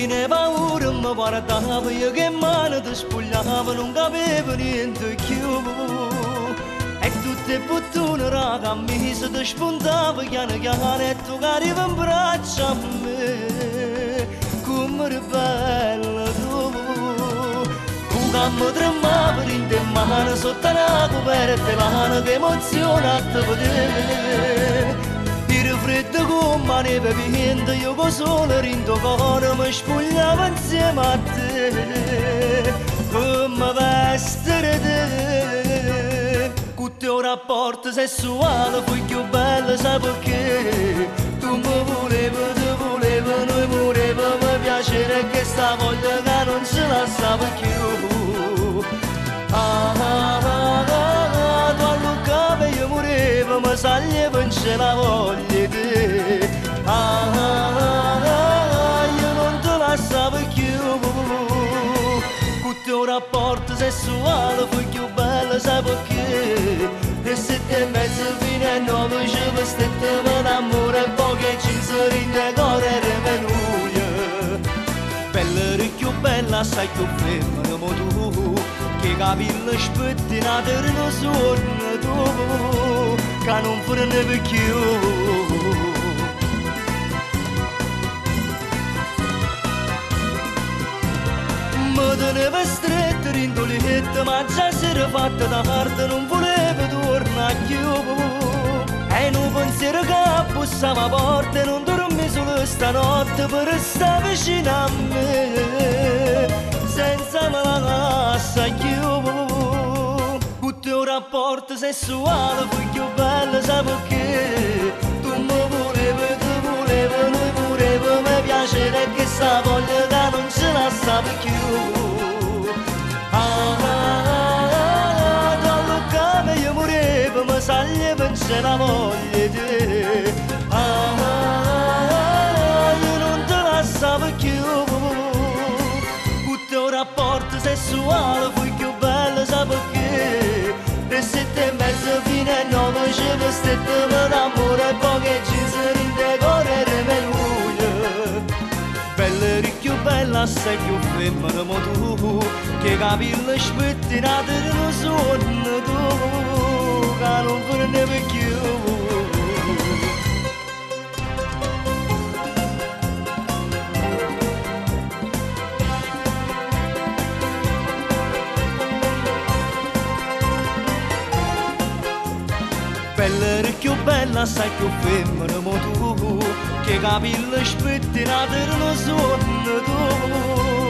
che ne paura mi guardava, io che mano ti spogliavo, non capivo niente più. E tutte le bottone raga mi si ti spuntava, piano piano e tu che arrivi in braccio a me, come eri bella tu. Tu che mi tremava in te mano sotto la coperta, mano che emoziona a te vedere. Era freddo come neve piena, io con sole rindo cuore mi spogliavo insieme a te, come vestire te. Con il tuo rapporto sessuale fui più bella, sai perché? Tu mi volevi, ti volevi, noi volevo, mi piacere che sta voglia che non ce la stavo più. Tu allucava e io morevo, ma saglieva in c'è la voglia di te. Io non te la stavo più. Con il tuo rapporto sessuale fui più bella, sai perché? E 7:30 fino a 9 ci vestettevo d'amore, e poche cinzerine correre menuie. Bella eri più bella, assai più femmina mo tu, che capelli spettinati erano sonno tu, che non frenevi più. Mi teneva stretta rindoletta, ma già si era fatta da parte, non voleva tornare più. E un pensiero che bussava a porta e non dormi solo stanotte per stare vicino a me, senza me la cassa più. Con il tuo rapporto sessuale fui più bella, sai perché? Tu mi volevi, ti volevo, noi volevo, mi piacere che sta voglia che non ce la stavo più. Tu allucava e io morevo, mi saglieva in c'è la voglia di te. Io non te la stavo più. Con il tuo rapporto sessuale fui più bella, sai perché? E 7:30 fino a 9 ci vestettevo d'amore, e poche cinzerine correre meglio. Bella eri più bella, assai più femmina mo tu, che capelli spettinati erano sonno tu, che non frenevi più. Bella eri più bella, assai più femmina mo tu, che capelli spettinati erano sonno tu.